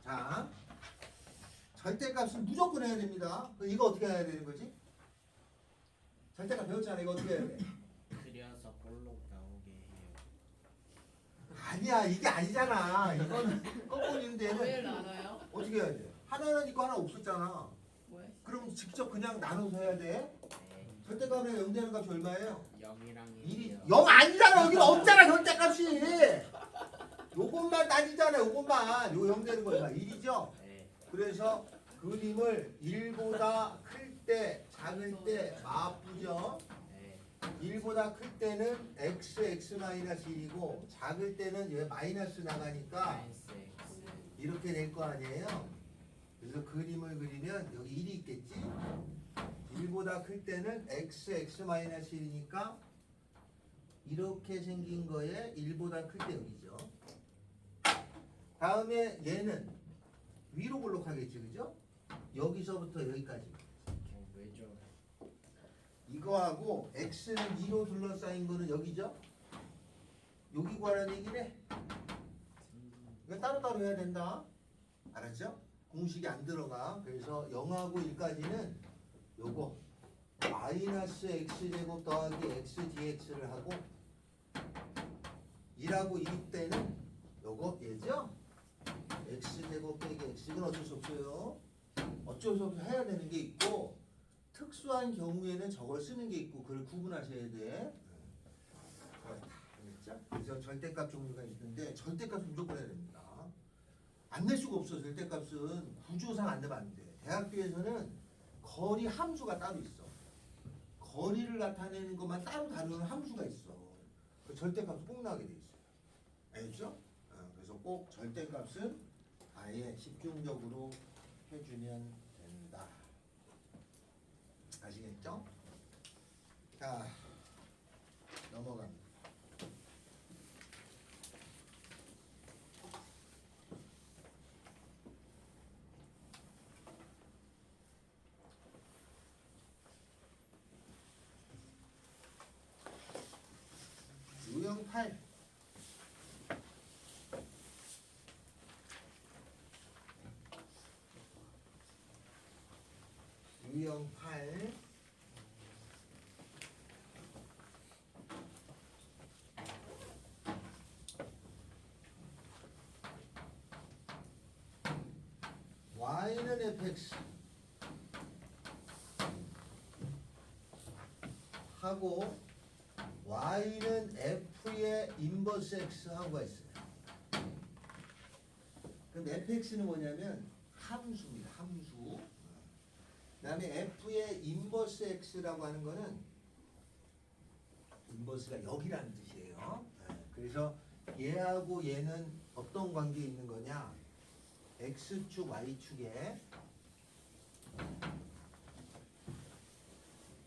자, 절대값은 무조건 해야 됩니다. 이거 어떻게 해야 되는 거지? 절대값 배웠잖아. 이거 어떻게 해야 돼? 그려서 볼록 나오게 해요. 아니야, 이게 아니잖아. 이거는 거꾸로 있는데 왜 얘는 나눠요? 어떻게 해야 돼? 하나는 있고 하나 없었잖아. 뭐야? 그럼 직접 그냥 나눠서 해야 돼. 네. 절대값에 0 되는 값이 얼마예요? 0이랑 1이 1이요. 0 아니잖아. 여기는 없잖아. 절대값이. 요것만 따지잖아. 요것만. 요 0 되는 거 얼마? 1이죠? 네. 그래서 그림을 1보다 클 때, 작을 때 마쁘죠? 네. 1보다 클 때는 x(x-1이고 작을 때는 얘 마이너스 나가니까 마이너스 x. 이렇게 될 거 아니에요? 그래서 그림을 그리면 여기 1이 있겠지? 1보다 클 때는 x(x-1이니까 이렇게 생긴 거에 1보다 클 때 여기죠. 다음에 얘는 위로 볼록하겠지, 그죠? 여기서부터 여기까지. 왜죠? 이거하고 x는 2로 둘러싸인 거는 여기죠? 여기 구하라는 얘기네. 이거 따로따로 해야 된다. 알았죠? 공식이 안 들어가. 그래서 0하고 1까지는 요거 마이너스 x제곱 더하기 x dx를 하고 1하고 2 때는 요거 얘죠? x제곱 빼기 x. 이건 어쩔 수 없어요. 어쩔 수 없어 해야 되는 게 있고 특수한 경우에는 저걸 쓰는 게 있고 그걸 구분하셔야 돼. 알겠죠? 그래서 절대값 종류가 있는데 절대값은 무조건 해야 됩니다. 안 낼 수가 없어. 절대값은 구조상 안 내면 안 돼. 대학교에서는 거리 함수가 따로 있어. 거리를 나타내는 것만 따로 다루는 함수가 있어. 그 절대값은 꼭 나오게 돼 있어요. 알겠죠? 그래서 꼭 절대값은 아예 집중적으로 해주면 된다. 아시겠죠? 자, 넘어갑니다. 유형 8. 유형 8. y는 fx 하고 y는 f의 인버스 x 하고가 있어요. 그럼 fx는 뭐냐면 함수입니다. 함수. 그다음에 f의 인버스 x라고 하는 거는 인버스가 여기라는 뜻이에요. 그래서 얘하고 얘는 어떤 관계에 있는 거냐? x축, y축에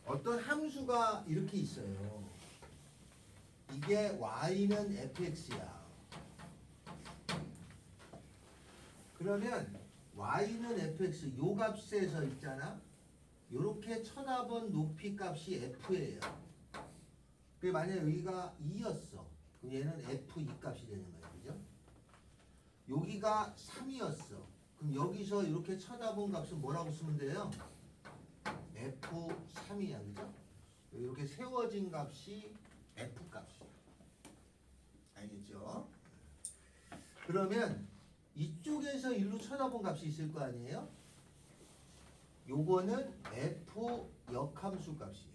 어떤 함수가 이렇게 있어요. 이게 y는 fx야. 그러면 y는 fx 요 값에서 있잖아. 요렇게 쳐다본 높이 값이 f예요. 그게 만약 여기가 2였어. 그럼 얘는 f2 값이 되는 거예요. 그죠? 여기가 3이었어. 그럼 여기서 이렇게 쳐다본 값은 뭐라고 쓰면 돼요? f3이야. 그죠? 이렇게 세워진 값이 f 값이야. 알겠죠? 그러면 이쪽에서 일로 쳐다본 값이 있을 거 아니에요? 요거는 f 역함수 값이에요.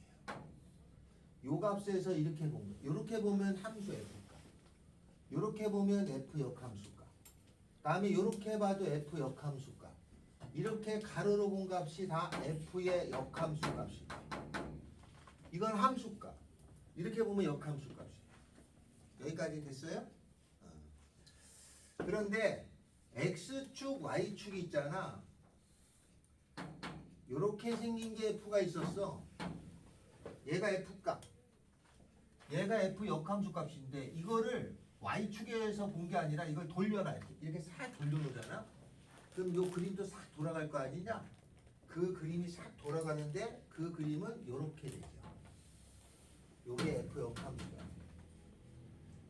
요 값에서 이렇게 보면, 이렇게 보면 함수 f 값. 이렇게 보면 f 역함수 값. 다음에 이렇게 봐도 f 역함수 값. 이렇게 가로로 본 값이 다 f의 역함수 값이에요. 이건 함수 값. 이렇게 보면 역함수 값이에요. 여기까지 됐어요? 그런데 x축, y축이 있잖아. 요렇게 생긴 게 f가 있었어. 얘가 f값. 얘가 f 역함수 값인데 이거를 y축에서 본 게 아니라 이걸 돌려놔. 이렇게 싹 돌려놓잖아. 그럼 요 그림도 싹 돌아갈 거 아니냐? 그 그림이 싹 돌아가는데 그 그림은 요렇게 되죠. 요게 f 역함수야.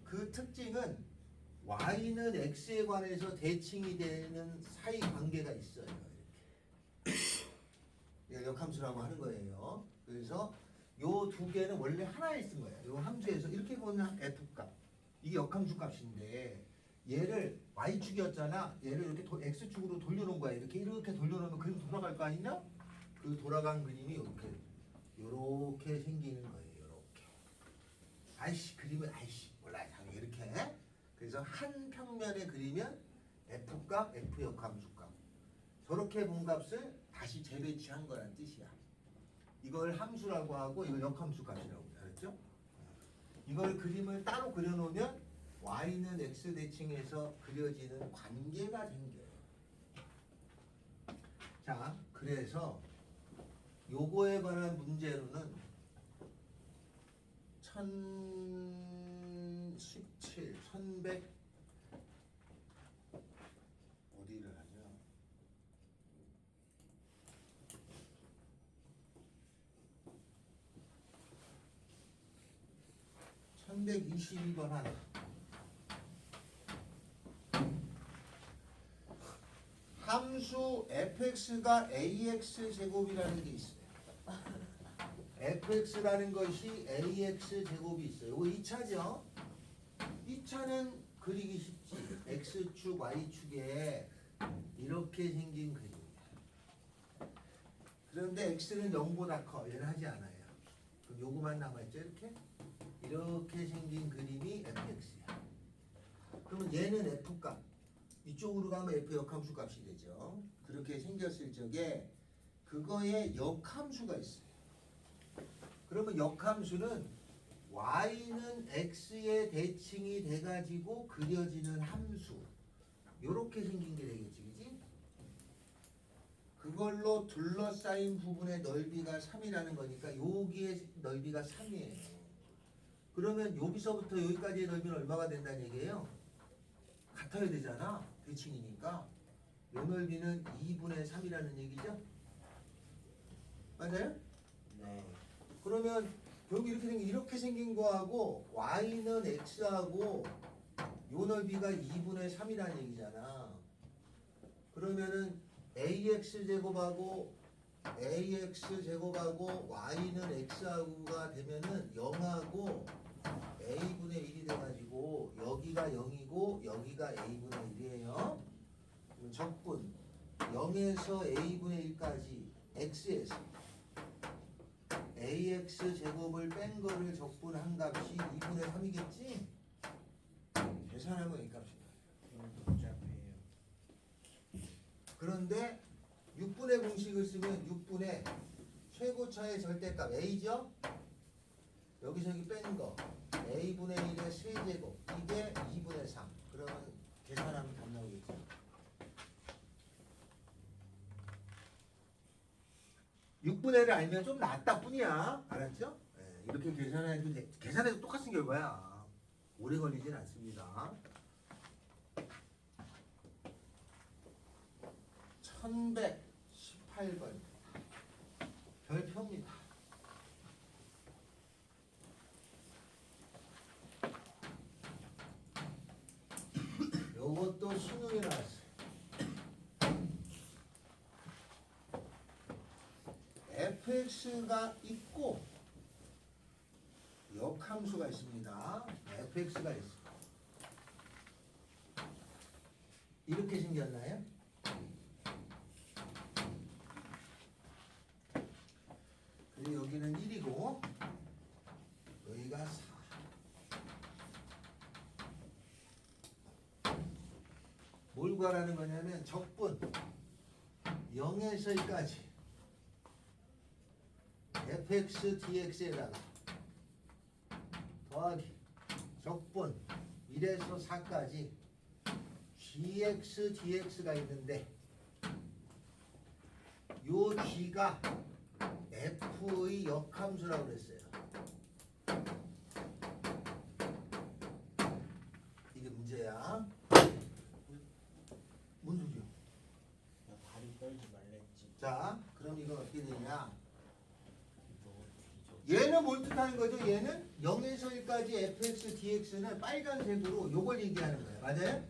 그 특징은 y는 x에 관해서 대칭이 되는 사이 관계가 있어요. 이렇게 역함수라고 하는 거예요. 그래서 요 두 개는 원래 하나에 쓴 거예요. 요 함수에서 이렇게 보면 f값, 이게 역함수 값인데 얘를 y축이었잖아. 얘를 이렇게 x축으로 돌려놓은 거야. 이렇게 돌려놓으면 그림 돌아갈 거 아니냐? 그 돌아간 그림이 요렇게 생기는 거예요. 요렇게. 아이씨 그림은 아이씨 몰라요. 이렇게. 그래서 한 평면에 그리면 f값, f 역함수값. 저렇게 본 값을 다시 재배치한 거란 뜻이야. 이걸 함수라고 하고 이걸 역함수 값이라고 알았죠? 이걸 그림을 따로 그려놓으면 y는 x 대칭에서 그려지는 관계가 생겨요. 자, 그래서 요거에 관한 문제로는 1017, 1100 어디를 하죠? 1122번 하나. 함수 fx가 ax 제곱이라는 게 있어요. fx라는 것이 ax 제곱이 있어요. 이거 2차죠. 2차는 그리기 쉽지. x축, y축에 이렇게 생긴 그림이야. 그런데 x는 0보다 커. 얘는 하지 않아요. 그럼 요거만 남아있죠. 이렇게 생긴 그림이 fx야. 그러면 얘는 f값. 이쪽으로 가면 f 역함수 값이 되죠. 그렇게 생겼을 적에 그거에 역함수가 있어요. 그러면 역함수는 y는 x의 대칭이 돼가지고 그려지는 함수. 요렇게 생긴 게 되겠지, 그지? 그걸로 둘러싸인 부분의 넓이가 3이라는 거니까 여기의 넓이가 3이에요. 그러면 여기서부터 여기까지의 넓이는 얼마가 된다는 얘기예요? 같아야 되잖아. 대칭이니까. 요 넓이는 2분의 3이라는 얘기죠? 맞아요? 네. 그러면 여기 이렇게 생긴 거하고 y는 x하고 요 넓이가 2분의 3이라는 얘기잖아. 그러면은 ax 제곱하고 y는 x하고가 되면은 0하고 a분의 1이 돼가지고 여기가 0이고 여기가 a분의 1이에요. 적분 0에서 a분의 1까지 x에서 ax 제곱을 뺀 거를 적분한 값이 2분의 3이겠지? 계산하면 이 값이 나와요. 복잡해요. 그런데 6분의 공식을 쓰면 6분의 최고차의 절대값 a죠? 여기서 여기 뺀 거 a분의 1의 세제곱 이게 2분의 3. 그러면 계산하면 답 나오겠죠? 6분의 1을 알면 좀 낫다 뿐이야. 알았죠? 네, 이렇게 계산해도 계산해도 똑같은 결과야. 오래 걸리진 않습니다. 1118번 별표입니다. 요것도 수능에 나왔어요. fx가 있고 역함수가 있습니다. fx가 있어요. 이렇게 생겼나요? 그리고 여기는 1이고 여기가 4. 뭘 구하라는 거냐면 적분 0에서 1까지 fx dx에다가 더하기 적분 1에서 4까지 gx dx가 있는데 요 g가 f의 역함수라고 그랬어요. 이게 문제야. 뭔 소리야? 나 다리 떨지 말랬지. 자, 그럼 이건 어떻게 되냐? 너 뒤져. 얘는 뭘 뜻하는 거죠? 얘는 0에서 1까지 fx, dx는 빨간색으로 요걸 얘기하는 거예요. 맞아요?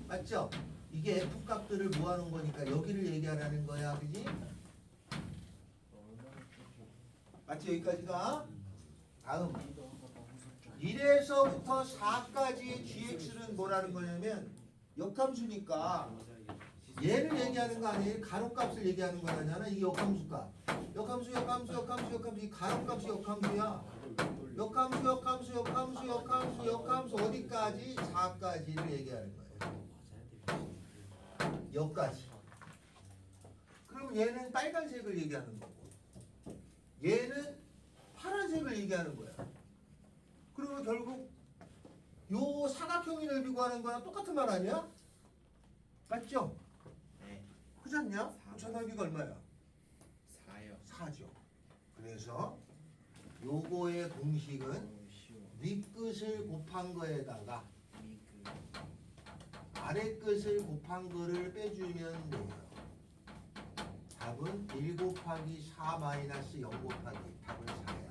맞죠? 이게 f 값들을 모아놓은 거니까 여기를 얘기하라는 거야. 그지? 맞지? 여기까지가? 다음 1에서부터 4까지의 gx는 뭐라는 거냐면 역함수니까 얘를 얘기하는 거 아니에요? 가로값을 얘기하는 거잖아. 이게 역함수값. 역함수 이 가로값이 역함수야. 역함수 어디까지? 4까지를 얘기하는 거예요. 여기까지. 그럼 얘는 빨간색을 얘기하는 거고 얘는 파란색을 얘기하는 거야. 그러면 결국 요 사각형의 넓이 구하는 거랑 똑같은 말 아니야? 맞죠? 네. 그렇지 않냐? 저 넓이가 얼마야? 4요. 4죠. 그래서 요거의 공식은 윗끝을 곱한 거에다가 아래끝을 곱한 거를 빼주면 돼요. 답은 1 곱하기 4 마이너스 0 곱하기 답은 4야.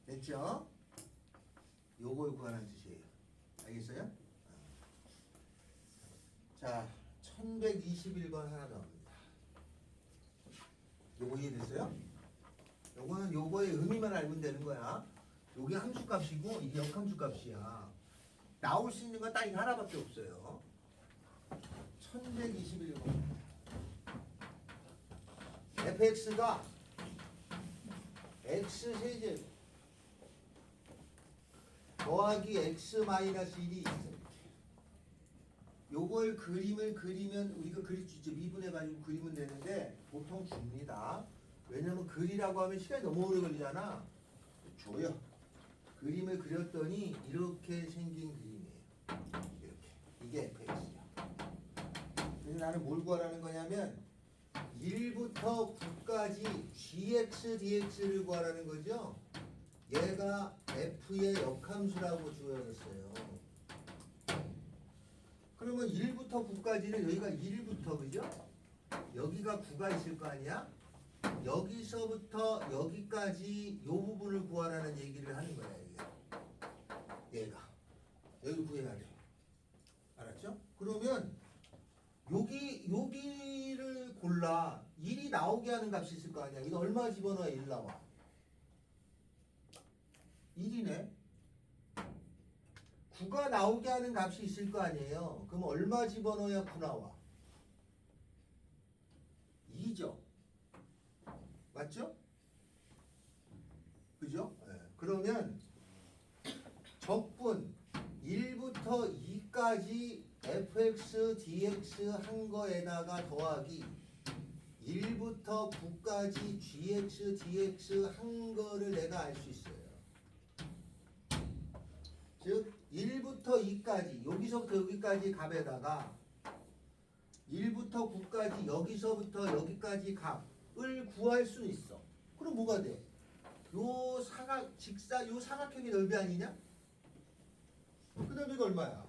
됐죠? 요걸 구하는 뜻이에요. 알겠어요? 자, 1121번 하나 더 합니다. 요거 이해됐어요? 요거는 요거의 의미만 알면 되는 거야. 요게 함수값이고 이게 역함수값이야. 나올 수 있는 건 딱 이 하나밖에 없어요. 1121번. fx가 x 세제곱 더하기 x 마이너스 1이 있어. 요걸 그림을 그리면 우리가 그릴 수 있죠. 미분해가지고 그리면 되는데 보통 줍니다. 왜냐면 그리라고 하면 시간이 너무 오래 걸리잖아. 줘요. 그림을 그렸더니 이렇게 생긴 그림이에요. 이렇게. 이게 fx야. 그래서 나는 뭘 구하라는 거냐면 1부터 9까지 gx, dx를 구하라는 거죠. 얘가 f의 역함수라고 주어졌어요. 그러면 1부터 9까지는 여기가 1부터 그죠? 여기가 9가 있을 거 아니야? 여기서부터 여기까지 이 부분을 구하라는 얘기를 하는 거야. 얘가 여기 구해야 돼. 알았죠? 그러면 여기를 골라. 1이 나오게 하는 값이 있을 거 아니야. 이거 얼마 집어넣어야 1 나와? 1이네. 9가 나오게 하는 값이 있을 거 아니에요. 그럼 얼마 집어넣어야 9 나와? 2죠. 맞죠? 그죠? 네. 그러면 적분 1부터 2까지 fx, dx 한 거에다가 더하기 1부터 9까지 gx, dx 한 거를 내가 알 수 있어요. 즉 1부터 2까지 여기서부터 여기까지 값에다가 1부터 9까지 여기서부터 여기까지 값을 구할 수 있어. 그럼 뭐가 돼? 요 사각형의 넓이 아니냐? 그 넓이가 얼마야?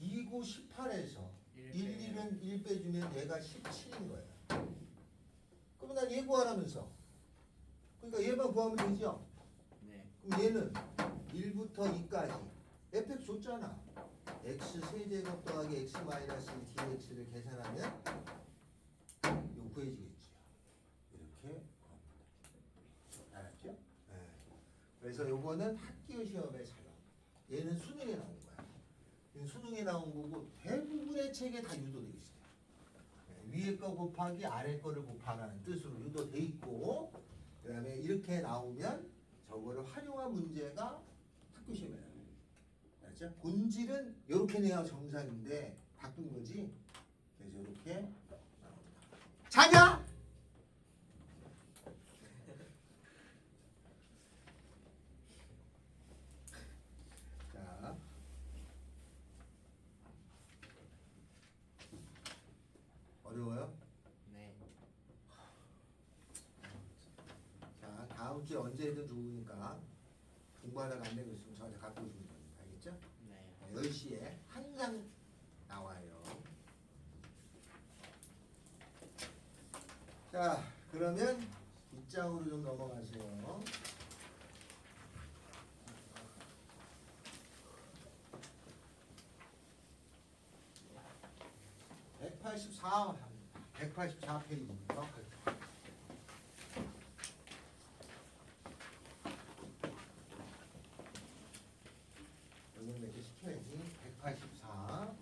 2, 9, 18에서 1, 1은 1 빼주면 얘가 17인 거야. 그러면 난 얘 구하라면서. 그러니까 얘만 구하면 되죠? 네. 그럼 얘는 1부터 2까지 fx 줬잖아. x 세제곱 더하기 x 마이너스 dx를 계산하면 이거 구해지겠지. 이렇게 구합니다. 알았죠? 네. 그래서 요거는 학교 시험에 잘 나옵니다. 얘는 수능에 나온 거야. 얘는 수능에 나온 거고 대부분의 책에 다 유도되어 있어요. 네. 위에 거 곱하기 아래 거를 곱하라는 뜻으로 유도돼 있고 그 다음에 이렇게 나오면 저거를 활용한 문제가 학교 시험에 나와요. 알았죠? 본질은 이렇게 내야 정상인데 바꾼 거지. 그래서 이렇게 나옵니다. 자냐? 자, 어려워요? 네. 자, 다음 주에 언제든 좋으니까 공부하다가 안 되고 있으면 저한테 갖고 오시면 됩니다. 알겠죠? 네. 10시에 항상 나와요. 자, 그러면 뒷장으로 좀 넘어가세요. (184) 184페이지입니다. 여기 몇 개 시켜야지. 184.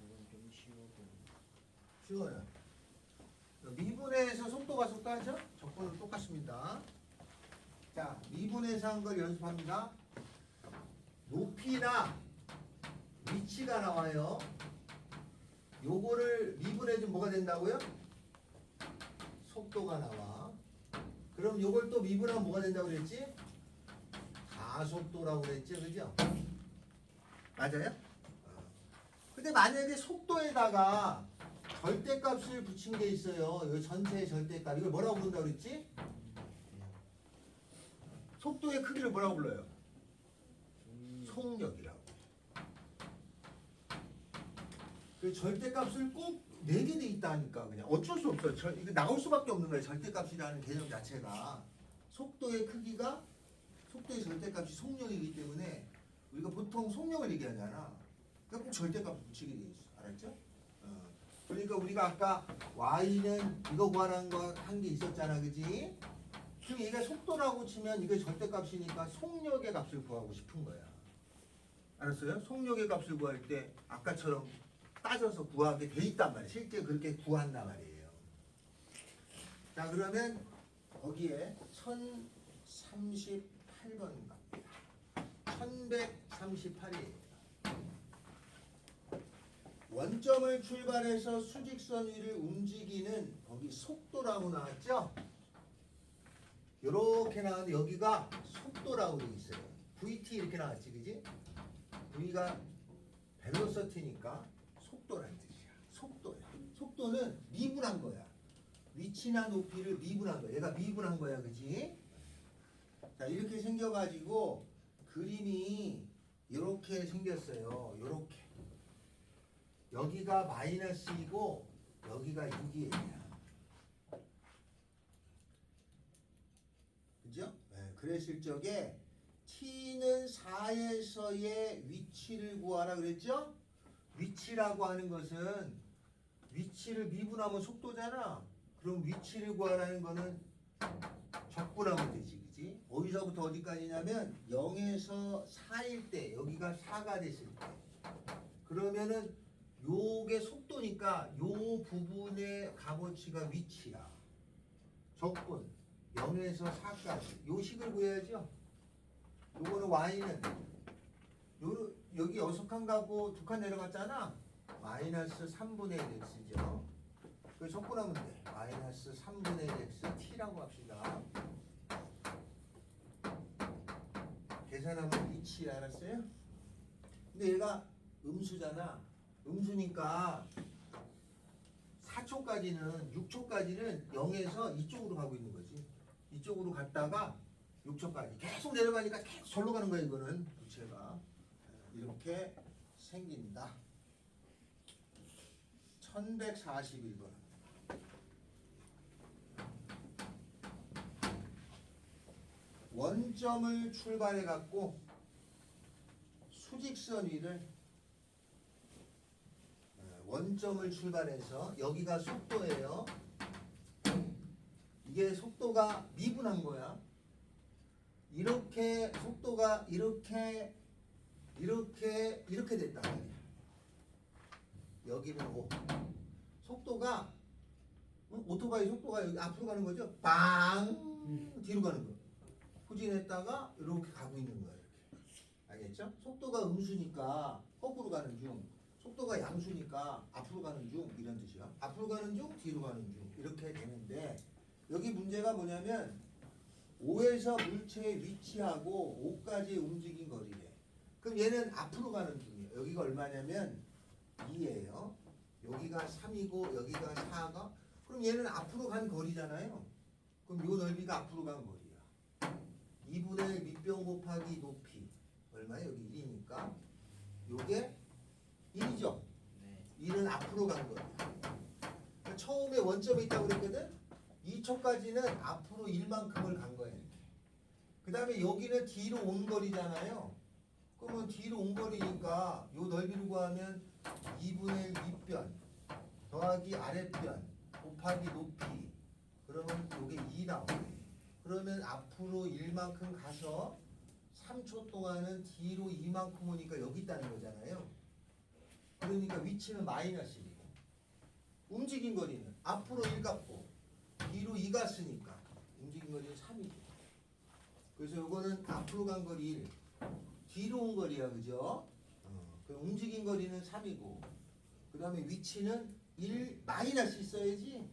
이건 좀 쉬워 보인다. 쉬워요. 미분에서 속도가 속도하죠? 적분은 똑같습니다. 자, 미분에서 한 걸 연습합니다. 높이나 위치가 나와요. 요거를 미분해주면 뭐가 된다고요? 속도가 나와. 그럼 요걸 또 미분하면 뭐가 된다고 그랬지? 가속도라고 그랬지, 그죠? 맞아요? 근데 만약에 속도에다가 절대값을 붙인 게 있어요. 이 전체의 절대값. 이걸 뭐라고 부른다고 그랬지? 속도의 크기를 뭐라고 불러요? 속력이라고. 그 절대값을 꼭 내게 돼 있다니까. 그냥 어쩔 수 없어요. 이거 나올 수밖에 없는 거예요. 절대값이라는 개념 자체가. 속도의 크기가 속도의 절대값이 속력이기 때문에 우리가 보통 속력을 얘기하잖아. 그러니까 꼭 절대값을 붙이게 돼 있어. 알았죠? 그러니까 우리가 아까 y는 이거 구하라는 거 한 게 있었잖아, 그지? 그럼 얘가 속도라고 치면 이게 절대값이니까 속력의 값을 구하고 싶은 거야. 알았어요? 속력의 값을 구할 때 아까처럼 따져서 구하게 돼 있단 말이에요. 실제 그렇게 구한단 말이에요. 자, 그러면 거기에 1038번 갑니다. 1138이에요. 원점을 출발해서 수직선 위를 움직이는 거기 속도라고 나왔죠? 이렇게 나왔는데 여기가 속도라고 되어 있어요. VT 이렇게 나왔지, 그지? V가 벨로서티니까 속도라는 뜻이야. 속도야. 속도는 미분한 거야. 위치나 높이를 미분한 거야. 얘가 미분한 거야, 그지? 자, 이렇게 생겨가지고 그림이 이렇게 생겼어요. 이렇게. 여기가 마이너스이고 여기가 6이에요. 그죠? 네, 그랬을 적에 t는 4에서의 위치를 구하라 그랬죠? 위치라고 하는 것은 위치를 미분하면 속도잖아. 그럼 위치를 구하라는 거는 적분하면 되지, 그지? 어디서부터 어디까지냐면 0에서 4일 때, 여기가 4가 됐을 때. 그러면은 요게 속도니까 요 부분의 값어치가 위치야. 적분 0에서 4까지. 요 식을 구해야죠. 요거는 y는 여기 6칸 가고 2칸 내려갔잖아. 마이너스 3분의 1 x죠. 그 적분하면 돼. 마이너스 3분의 1 x t라고 합시다. 계산하면 위치 알았어요? 근데 얘가 음수잖아. 음수니까 4초까지는 6초까지는 0에서 이쪽으로 가고 있는 거지. 이쪽으로 갔다가 6초까지 계속 내려가니까 계속 절로 가는 거야. 이거는 부채가 이렇게 생긴다. 1141번. 원점을 출발해 갖고 수직선 위를 원점을 출발해서 여기가 속도예요. 이게 속도가 미분한 거야. 이렇게 속도가 이렇게 됐단 말이야. 여기는 5. 속도가 오토바이 속도가 여기 앞으로 가는 거죠. 빵 뒤로 가는 거. 후진했다가 이렇게 가고 있는 거야. 이렇게. 알겠죠? 속도가 음수니까 거꾸로 가는 중. 속도가 양수니까 앞으로 가는 중 이런 뜻이야. 앞으로 가는 중, 뒤로 가는 중 이렇게 되는데 여기 문제가 뭐냐면 5에서 물체의 위치하고 5까지 움직인 거리래. 그럼 얘는 앞으로 가는 중이에요. 여기가 얼마냐면 2예요. 여기가 3이고 여기가 4가 그럼 얘는 앞으로 간 거리잖아요. 그럼 요 넓이가 앞으로 간 거리야. 2분의 1 밑변 곱하기 높이 얼마예요? 여기 1이니까 요게 1이죠. 네. 1은 앞으로 간 거야. 그러니까 처음에 원점에 있다고 그랬거든. 2초까지는 앞으로 1만큼을 간 거야. 이렇게. 그 다음에 여기는 뒤로 온 거리잖아요. 그러면 뒤로 온 거리니까 요 넓이를 구하면 2분의 1 윗변 더하기 아랫변 곱하기 높이. 그러면 요게 2 나오네. 그러면 앞으로 1만큼 가서 3초 동안은 뒤로 2만큼 오니까 여기 있다는 거잖아요. 그러니까 위치는 마이너스 1이고 움직인 거리는 앞으로 1 갔고 뒤로 2 갔으니까 움직인 거리는 3이죠. 그래서 요거는 앞으로 간 거리 1, 뒤로 온 거리야, 그죠? 그럼 움직인 거리는 3이고 그 다음에 위치는 1 마이너스 있어야지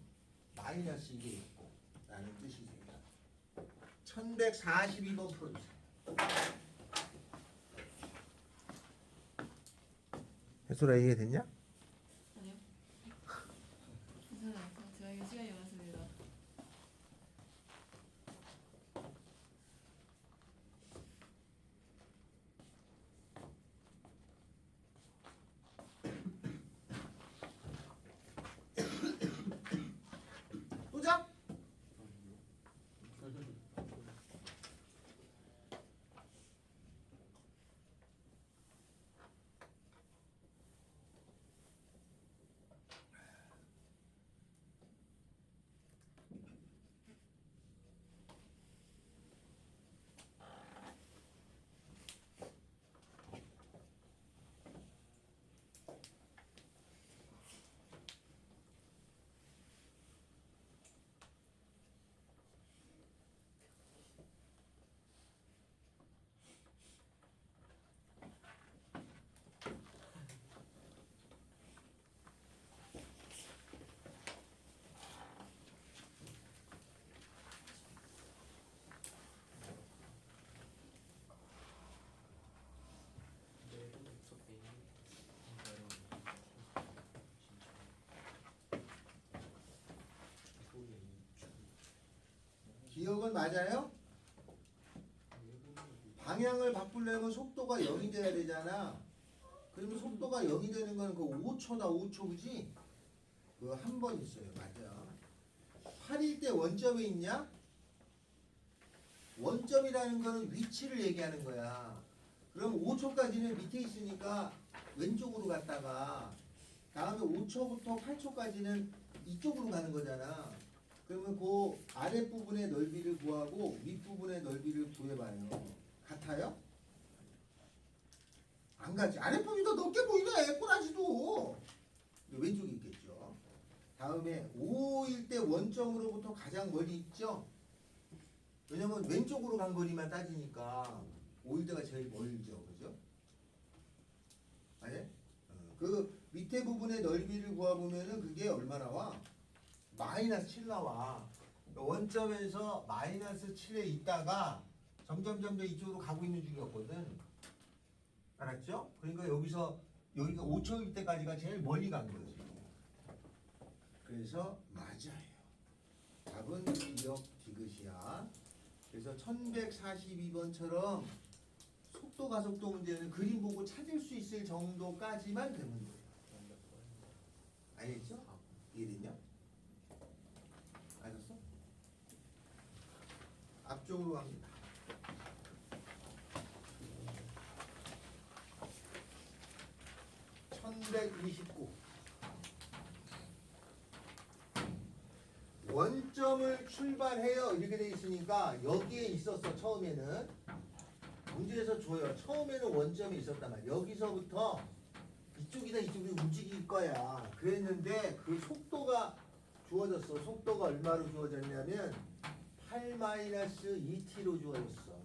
마이너스 이게 있고 라는 뜻이세요. 1142번 풀어주세요. 혜솔아 이해됐냐? 아니요. 괜찮아요. 제가 이거 시간이 많습니다. 또 자? 기억은 맞아요? 방향을 바꾸려면 속도가 0이 돼야 되잖아. 그러면 속도가 0이 되는 건 그 5초나 5초 그지? 그거 한 번 있어요. 맞아. 8일 때 원점에 있냐? 원점이라는 거는 위치를 얘기하는 거야. 그럼 5초까지는 밑에 있으니까 왼쪽으로 갔다가 다음에 5초부터 8초까지는 이쪽으로 가는 거잖아. 그러면 그 아랫부분의 넓이를 구하고 윗부분의 넓이를 구해봐요. 같아요? 안 가지. 아랫부분이 더 넓게 보이네. 꼬라지도. 왼쪽에 있겠죠. 다음에 5일 때 원점으로부터 가장 멀리 있죠. 왜냐면 왼쪽으로 간 거리만 따지니까 5일 때가 제일 멀죠. 그죠? 아니? 그 밑에 부분의 넓이를 구해보면은 그게 얼마 나와? 마이너스 7 나와. 원점에서 마이너스 7에 있다가 점점 이쪽으로 가고 있는 중이었거든. 알았죠? 그러니까 여기가 5초일 때까지가 제일 멀리 간 거지. 그래서 맞아요. 답은 기억 디귿이야. 그래서 1142번처럼 속도 가속도 문제는 그림 보고 찾을 수 있을 정도까지만 되면 돼요. 알겠죠? 이해됐냐? 알았어? 앞쪽으로 갑니다. (1129) 원점을 출발해요 이렇게 돼 있으니까 여기에 있었어. 처음에는 문제에서 줘요. 처음에는 원점이 있었단 말이야. 여기서부터 이쪽이다 이쪽이 움직일 거야. 그랬는데 그 속도가 주어졌어. 속도가 얼마로 주어졌냐면 8-2t로 주어졌어.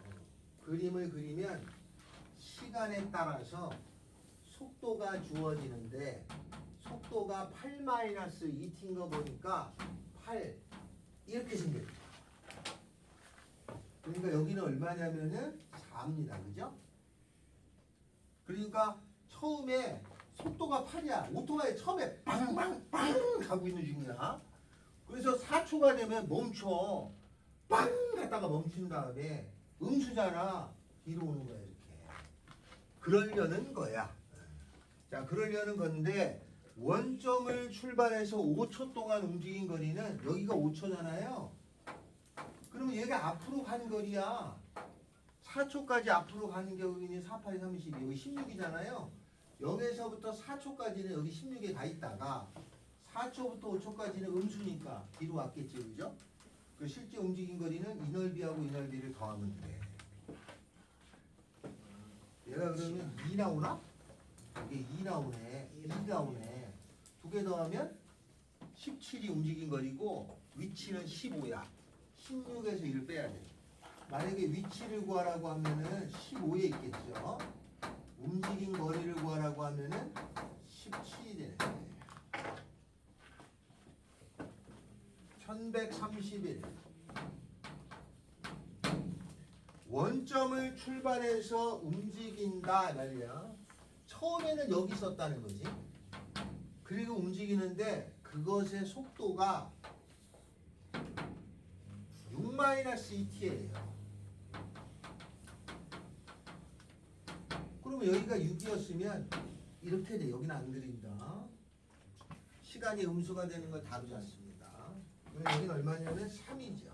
그림을 그리면 시간에 따라서 속도가 주어지는데 속도가 8-2t인 거 보니까 8 이렇게 생겼다. 그러니까 여기는 얼마냐면은 4입니다. 그죠? 그러니까 처음에 속도가 8이야. 오토바이 처음에 빵빵빵 가고 있는 중이야. 그래서 4초가 되면 멈춰. 빵 갔다가 멈춘 다음에 음수잖아. 뒤로 오는 거야 이렇게. 그러려는 거야. 자, 그러려는 건데 원점을 출발해서 5초 동안 움직인 거리는 여기가 5초잖아요. 그러면 얘가 앞으로 간 거리야. 4초까지 앞으로 가는 경우는 4, 8, 32, 여기 16이잖아요. 0에서부터 4초까지는 여기 16에 가 있다가 4초부터 5초까지는 음수니까 뒤로 왔겠지, 그죠? 그 실제 움직인 거리는 이 넓이하고 이 넓이를 더하면 돼. 얘가 그러면 2 나오나? 이게 2 나오네. 2 나오네. 두 개 더하면 17이 움직인 거리고 위치는 15야. 16에서 1을 빼야 돼. 만약에 위치를 구하라고 하면은 15에 있겠죠. 움직인 거리를 구하라고 하면은 17이 되네. 1131. 원점을 출발해서 움직인다 말이야. 처음에는 여기 있었다는 거지. 그리고 움직이는데 그것의 속도가 6-2t예요. 그러면 여기가 6이었으면 이렇게 돼. 여기는 안 그린다. 시간이 음수가 되는 걸 다루지 않습니다. 그럼 여기는 얼마냐면 3이죠.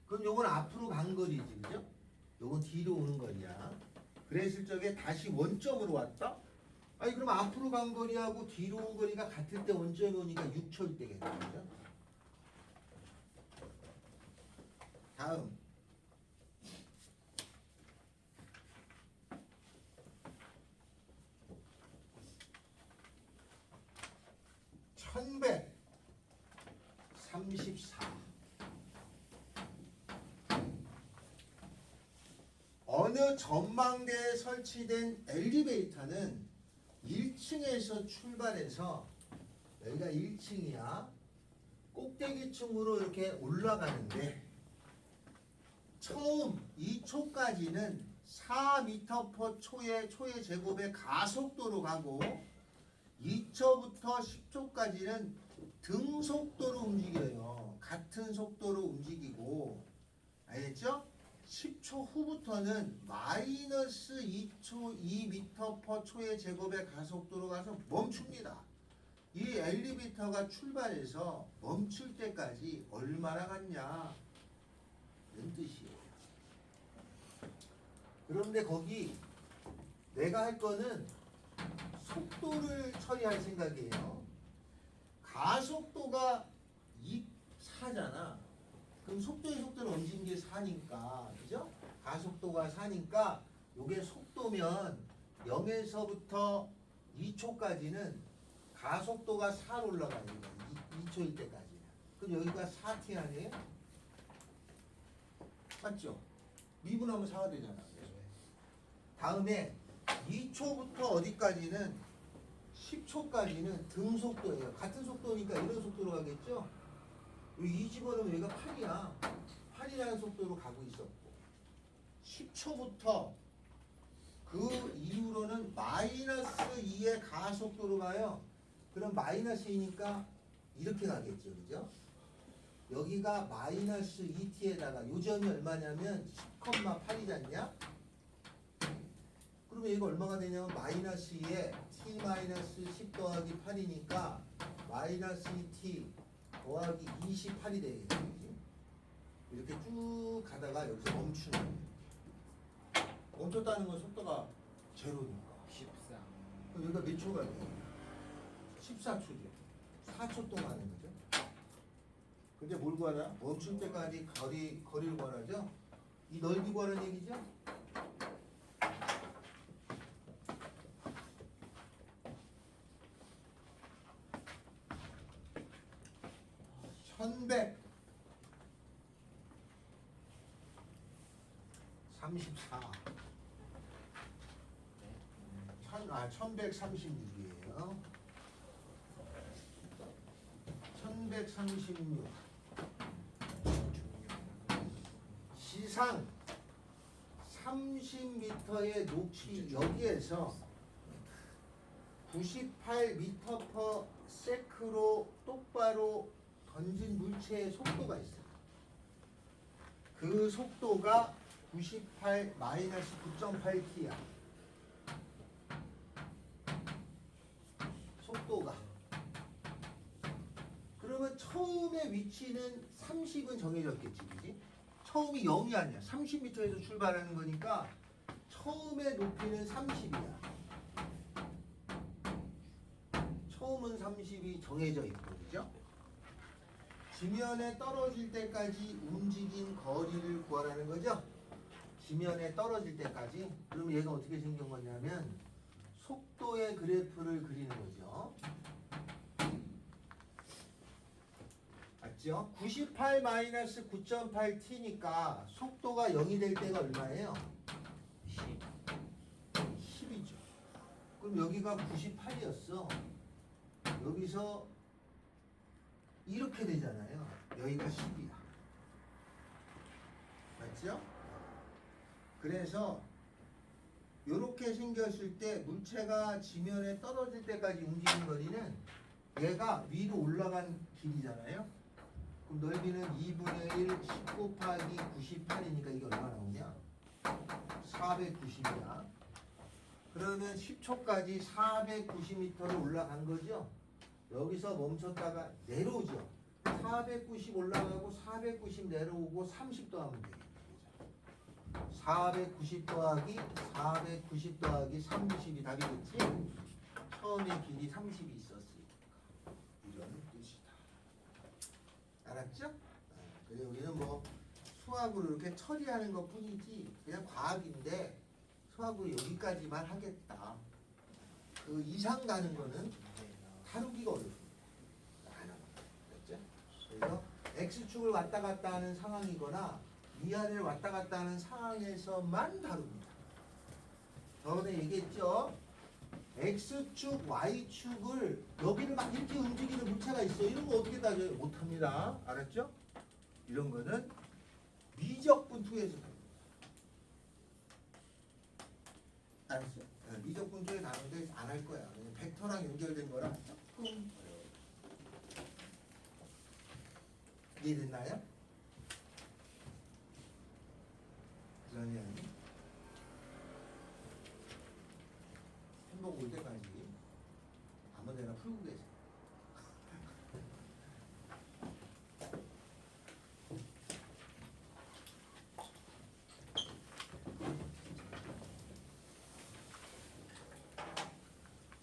그럼 요건 앞으로 간 거리지, 그죠? 요건 뒤로 오는 거리야. 그랬을 적에 다시 원점으로 왔다? 아니 그럼 앞으로 간 거리하고 뒤로 온 거리가 같을 때 원점에 오니까 6초일 때겠죠, 그죠? 다음 1134. 어느 전망대에 설치된 엘리베이터는 1층에서 출발해서 여기가 1층이야. 꼭대기층으로 이렇게 올라가는데 처음 2초까지는 4m/초의 초의 제곱의 가속도로 가고 2초부터 10초까지는 등속도로 움직여요. 같은 속도로 움직이고 알겠죠? 10초 후부터는 마이너스 2초 2m/초의 제곱의 가속도로 가서 멈춥니다. 이 엘리베이터가 출발해서 멈출 때까지 얼마나 갔냐 는 뜻이에요. 그런데 거기 내가 할 거는 속도를 처리할 생각이에요. 가속도가 4잖아. 그럼 속도의 속도는 움직인 게 4니까, 그죠? 가속도가 4니까 요게 속도면 0에서부터 2초까지는 가속도가 4로 올라가는 거야. 2초일 때까지는. 그럼 여기가 4t 아니에요? 맞죠? 미분하면 4가 되잖아. 다음에 2초부터 어디까지는 10초까지는 등속도예요. 같은 속도니까 이런 속도로 가겠죠? 이 집어넣으면 여기가 8이야. 8이라는 속도로 가고 있었고 10초부터 그 이후로는 마이너스 2의 가속도로 가요. 그럼 마이너스 2니까 이렇게 가겠죠. 그죠? 여기가 마이너스 2t에다가 요점이 얼마냐면 10,8이지 않냐? 그러면 이거 얼마가 되냐면 마이너스 2에 t 마이너스 10 더하기 8이니까 마이너스 2t 더하기 28이 되겠지. 이렇게 쭉 가다가 여기서 멈추는 거예요. 멈췄다는 건 속도가 제로니까. 14. 그럼 여기가 몇 초가 돼요? 14초죠. 4초 동안 하는 거죠. 근데 뭘 구하나? 멈출 때까지 거리를 구하죠. 이 넓이 구하는 얘기죠. (1134) 1136이에요. 1136 지상 30m의 높이 여기에서 98m/s로 똑바로 던진 물체의 속도가 있어요. 그 속도가 98 -9.8t야. 처음에 위치는 30은 정해졌겠지, 그지? 처음이 0이 아니야. 30m에서 출발하는 거니까 처음의 높이는 30이야. 처음은 30이 정해져 있고, 그죠? 지면에 떨어질 때까지 움직인 거리를 구하라는 거죠? 지면에 떨어질 때까지. 그럼 얘가 어떻게 생긴 거냐면 속도의 그래프를 그리는 거죠. 맞죠? 98 마이너스 9.8t니까 속도가 0이 될 때가 얼마예요? 10이죠. 그럼 여기가 98이었어. 여기서 이렇게 되잖아요. 여기가 10이야. 맞죠? 그래서 이렇게 생겼을 때 물체가 지면에 떨어질 때까지 움직인 거리는 얘가 위로 올라간 길이잖아요. 그럼 넓이는 2분의 1 10 곱하기 98이니까 이게 얼마 나오냐? 490이야. 그러면 10초까지 490m로 올라간 거죠. 여기서 멈췄다가 내려오죠. 490 올라가고 490 내려오고 30 더하면 되겠다. 490 더하기 490 더하기 30이 답이겠지? 처음에 길이 30이 있었으니까. 이런 뜻이다. 알았죠? 그래 우리는 뭐 수학으로 이렇게 처리하는 것 뿐이지 그냥 과학인데 수학으로 여기까지만 하겠다. 그 이상 가는 거는 다루기가 어렵습니다. 알았죠? 그래서 X축을 왔다 갔다 하는 상황이거나 위아래를 왔다 갔다 하는 상황에서만 다룹니다. 저번에 얘기했죠? X축, Y축을 여기를 막 이렇게 움직이는 물체가 있어. 이런 거 어떻게 따져요? 못합니다. 알았죠? 이런 거는 미적분투에서 다룹니다. 알았어요? 네, 미적분투에 다루는데 안 할 거야. 벡터랑 연결된 거라 조금 어려워요. 이해됐나요? 그러면 햄버거 올 때까지 아무데나 풀고 계세요.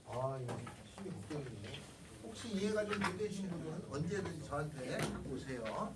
아, 이거 심히 걱정이네. 혹시 이해가 좀 안 되시는 분은 언제든지 저한테 오세요.